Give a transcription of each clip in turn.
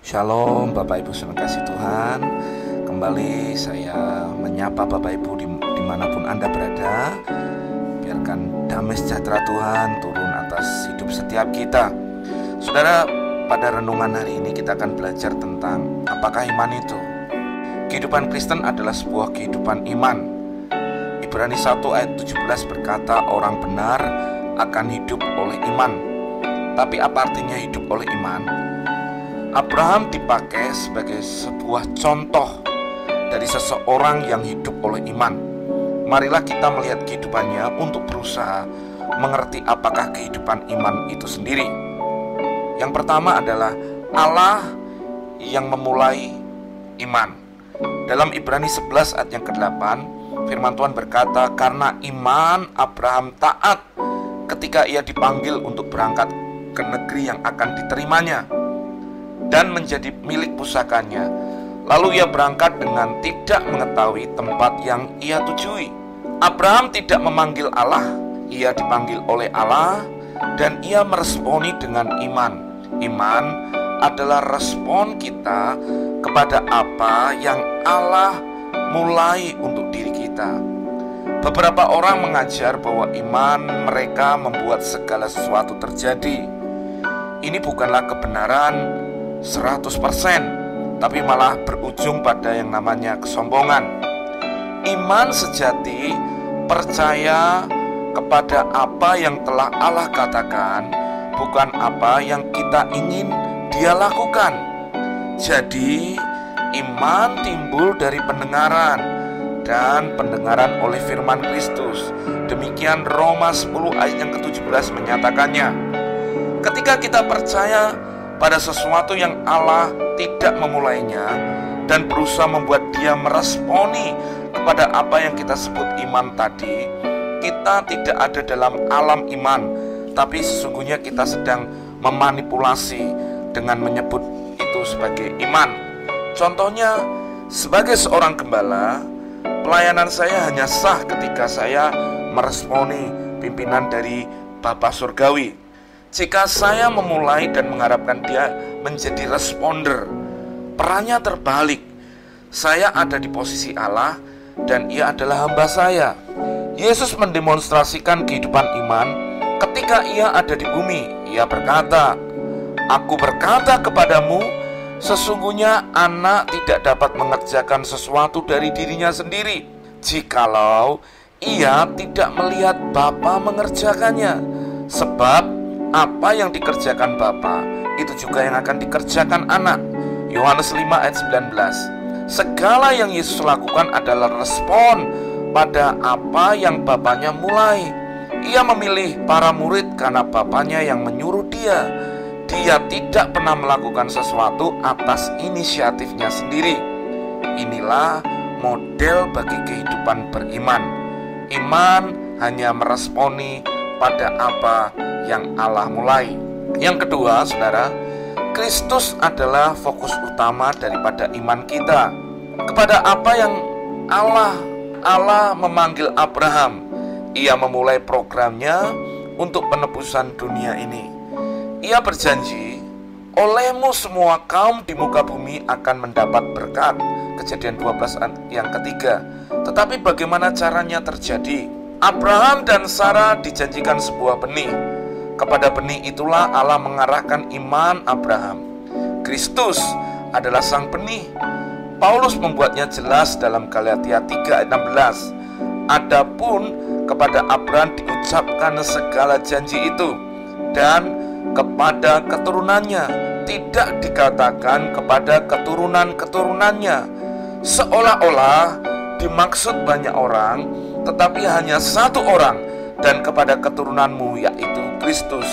Shalom Bapak Ibu saudara kasih Tuhan. Kembali saya menyapa Bapak Ibu dimanapun Anda berada. Biarkan damai sejahtera Tuhan turun atas hidup setiap kita. Saudara, pada renungan hari ini kita akan belajar tentang apakah iman itu. Kehidupan Kristen adalah sebuah kehidupan iman. Ibrani 1 ayat 17 berkata, orang benar akan hidup oleh iman. Tapi apa artinya hidup oleh iman? Abraham dipakai sebagai sebuah contoh dari seseorang yang hidup oleh iman. Marilah kita melihat kehidupannya untuk berusaha mengerti apakah kehidupan iman itu sendiri. Yang pertama adalah Allah yang memulai iman. Dalam Ibrani 11 ayat yang ke-8, firman Tuhan berkata, karena iman Abraham taat ketika ia dipanggil untuk berangkat ke negeri yang akan diterimanya dan menjadi milik pusakanya. Lalu ia berangkat dengan tidak mengetahui tempat yang ia tujui. Abraham tidak memanggil Allah, ia dipanggil oleh Allah, dan ia meresponi dengan iman. Iman adalah respon kita kepada apa yang Allah mulai untuk diri kita. Beberapa orang mengajar bahwa iman mereka membuat segala sesuatu terjadi. Ini bukanlah kebenaran 100%, tapi malah berujung pada yang namanya kesombongan. Iman sejati percaya kepada apa yang telah Allah katakan, bukan apa yang kita ingin Dia lakukan. Jadi iman timbul dari pendengaran, dan pendengaran oleh firman Kristus. Demikian Roma 10 ayat yang ke-17 menyatakannya. Ketika kita percaya pada sesuatu yang Allah tidak memulainya dan berusaha membuat Dia meresponi kepada apa yang kita sebut iman tadi, kita tidak ada dalam alam iman, tapi sesungguhnya kita sedang memanipulasi dengan menyebut itu sebagai iman. Contohnya, sebagai seorang gembala, pelayanan saya hanya sah ketika saya meresponi pimpinan dari Bapa Surgawi. Jika saya memulai dan mengharapkan dia menjadi responder, perannya terbalik. Saya ada di posisi Allah dan ia adalah hamba saya. Yesus mendemonstrasikan kehidupan iman ketika ia ada di bumi. Ia berkata, aku berkata kepadamu, sesungguhnya anak tidak dapat mengerjakan sesuatu dari dirinya sendiri, jikalau ia tidak melihat Bapa mengerjakannya. Sebab apa yang dikerjakan Bapa, itu juga yang akan dikerjakan anak. Yohanes 5 ayat 19. Segala yang Yesus lakukan adalah respon pada apa yang Bapanya mulai. Ia memilih para murid karena Bapanya yang menyuruh dia. Dia tidak pernah melakukan sesuatu atas inisiatifnya sendiri. Inilah model bagi kehidupan beriman. Iman hanya meresponi pada apa yang Allah mulai. Yang kedua, saudara, Kristus adalah fokus utama daripada iman kita. Kepada apa yang Allah memanggil Abraham, Ia memulai programnya untuk penebusan dunia ini. Ia berjanji, olehmu semua kaum di muka bumi akan mendapat berkat. Kejadian 12 yang ketiga. Tetapi bagaimana caranya terjadi? Abraham dan Sarah dijanjikan sebuah benih. Kepada benih itulah Allah mengarahkan iman Abraham. Kristus adalah sang benih. Paulus membuatnya jelas dalam Galatia 3 ayat 16. Adapun kepada Abraham diucapkan segala janji itu, dan kepada keturunannya, tidak dikatakan kepada keturunan-keturunannya, seolah-olah dimaksud banyak orang, tetapi hanya satu orang, dan kepada keturunanmu, yaitu Kristus.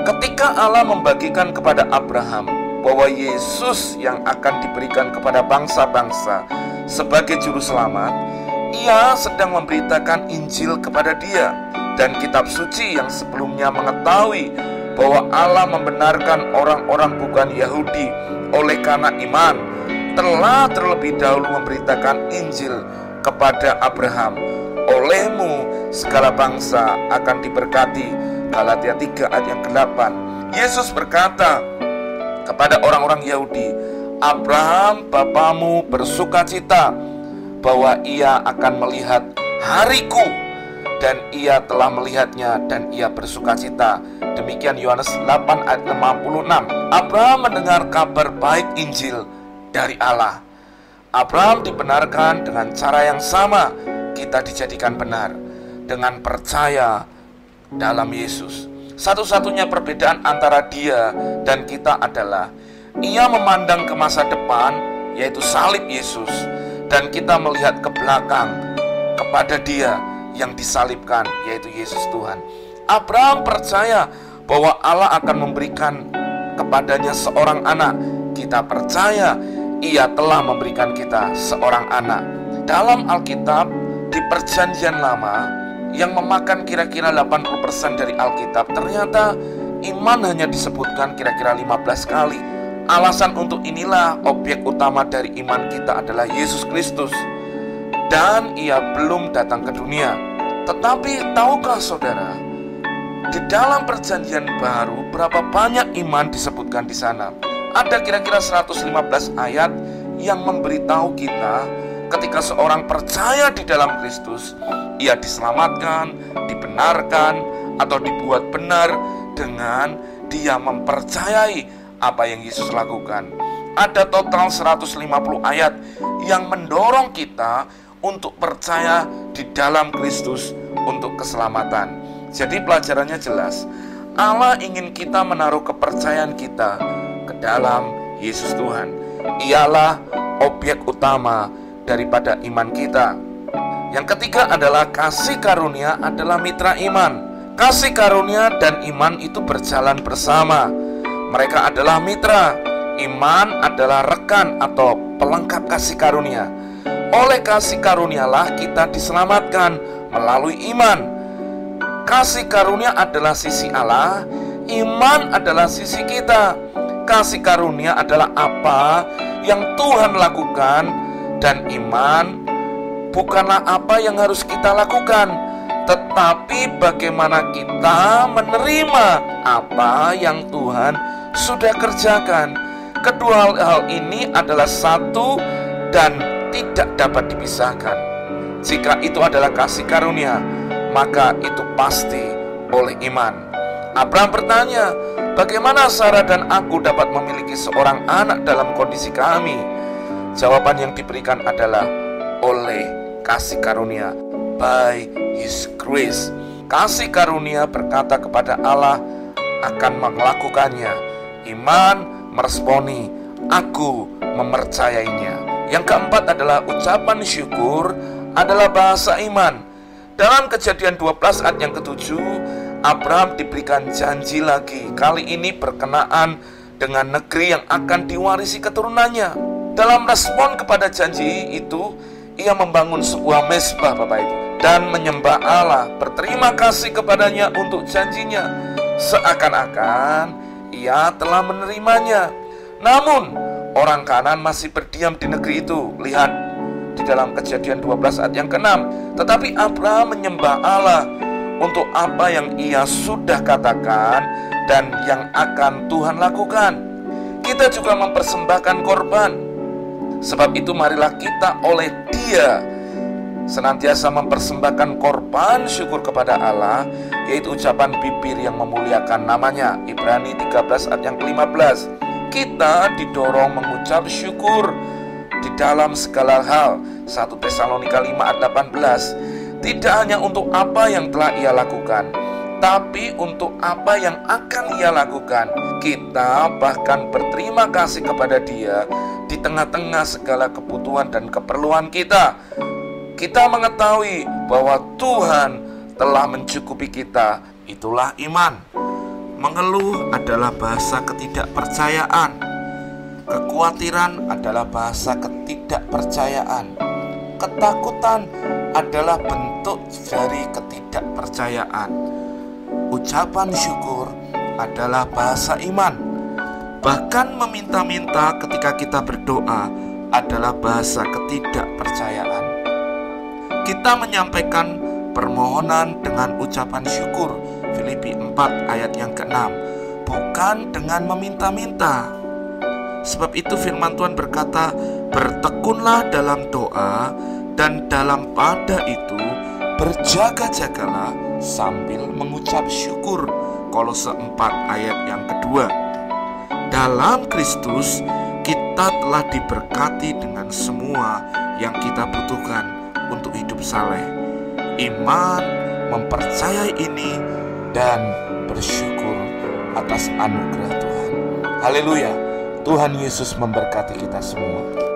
Ketika Allah membagikan kepada Abraham bahwa Yesus yang akan diberikan kepada bangsa-bangsa sebagai juru selamat, Ia sedang memberitakan Injil kepada dia. Dan kitab suci yang sebelumnya mengetahui bahwa Allah membenarkan orang-orang bukan Yahudi oleh karena iman, telah terlebih dahulu memberitakan Injil kepada Abraham. Olehmu segala bangsa akan diberkati. Galatia 3 ayat yang ke-8. Yesus berkata, kepada orang-orang Yahudi, Abraham bapamu bersukacita bahwa ia akan melihat hariku, dan ia telah melihatnya dan ia bersukacita. Demikian Yohanes 8 ayat 56. Abraham mendengar kabar baik Injil dari Allah. Abraham dibenarkan dengan cara yang sama kita dijadikan benar, dengan percaya dalam Yesus. Satu-satunya perbedaan antara dia dan kita adalah ia memandang ke masa depan, yaitu salib Yesus, dan kita melihat ke belakang kepada dia yang disalibkan, yaitu Yesus Tuhan. Abraham percaya bahwa Allah akan memberikan kepadanya seorang anak. Kita percaya ia telah memberikan kita seorang anak. Dalam Alkitab, di Perjanjian Lama yang memakan kira-kira 80% dari Alkitab, ternyata iman hanya disebutkan kira-kira 15 kali. Alasan untuk inilah objek utama dari iman kita adalah Yesus Kristus, dan ia belum datang ke dunia. Tetapi tahukah saudara, di dalam Perjanjian Baru berapa banyak iman disebutkan di sana? Ada kira-kira 115 ayat yang memberitahu kita ketika seorang percaya di dalam Kristus, ia diselamatkan, dibenarkan, atau dibuat benar dengan dia mempercayai apa yang Yesus lakukan. Ada total 150 ayat yang mendorong kita untuk percaya di dalam Kristus untuk keselamatan. Jadi pelajarannya jelas, Allah ingin kita menaruh kepercayaan kita ke dalam Yesus Tuhan. Ialah objek utama daripada iman kita. Yang ketiga adalah kasih karunia adalah mitra iman. Kasih karunia dan iman itu berjalan bersama. Mereka adalah mitra. Iman adalah rekan atau pelengkap kasih karunia. Oleh kasih karunialah kita diselamatkan melalui iman. Kasih karunia adalah sisi Allah, iman adalah sisi kita. Kasih karunia adalah apa yang Tuhan lakukan, dan iman bukanlah apa yang harus kita lakukan, tetapi bagaimana kita menerima apa yang Tuhan sudah kerjakan. Kedua hal ini adalah satu dan tidak dapat dipisahkan. Jika itu adalah kasih karunia, maka itu pasti oleh iman. Abraham bertanya, bagaimana Sarah dan aku dapat memiliki seorang anak dalam kondisi kami? Jawaban yang diberikan adalah oleh kasih karunia, by His grace. Kasih karunia berkata kepada Allah akan melakukannya. Iman meresponi, aku mempercayainya. Yang keempat adalah ucapan syukur adalah bahasa iman. Dalam Kejadian 12 ayat yang ke-7, Abraham diberikan janji lagi. Kali ini berkenaan dengan negeri yang akan diwarisi keturunannya. Dalam respon kepada janji itu, ia membangun sebuah mezbah, Bapak Ibu, dan menyembah Allah, berterima kasih kepadanya untuk janjinya, seakan-akan ia telah menerimanya. Namun orang Kanaan masih berdiam di negeri itu. Lihat di dalam Kejadian 12 ayat yang ke-6. Tetapi Abraham menyembah Allah untuk apa yang ia sudah katakan dan yang akan Tuhan lakukan. Kita juga mempersembahkan korban. Sebab itu marilah kita oleh Dia senantiasa mempersembahkan korban syukur kepada Allah, yaitu ucapan bibir yang memuliakan namanya. Ibrani 13 ayat yang ke-15. Kita didorong mengucap syukur di dalam segala hal. 1 Tesalonika 5 ayat 18. Tidak hanya untuk apa yang telah ia lakukan, tapi untuk apa yang akan ia lakukan. Kita bahkan berterima kasih kepada Dia di tengah-tengah segala kebutuhan dan keperluan kita. Kita mengetahui bahwa Tuhan telah mencukupi kita. Itulah iman. Mengeluh adalah bahasa ketidakpercayaan. Kekhawatiran adalah bahasa ketidakpercayaan. Ketakutan adalah bentuk dari ketidakpercayaan. Ucapan syukur adalah bahasa iman. Bahkan meminta-minta ketika kita berdoa adalah bahasa ketidakpercayaan. Kita menyampaikan permohonan dengan ucapan syukur. Filipi 4 ayat yang ke-6. Bukan dengan meminta-minta. Sebab itu firman Tuhan berkata, bertekunlah dalam doa, dan dalam pada itu berjaga-jagalah sambil mengucap syukur. Kolose 4 ayat yang kedua. Dalam Kristus kita telah diberkati dengan semua yang kita butuhkan untuk hidup saleh. Iman, mempercayai ini, dan bersyukur atas anugerah Tuhan. Haleluya. Tuhan Yesus memberkati kita semua.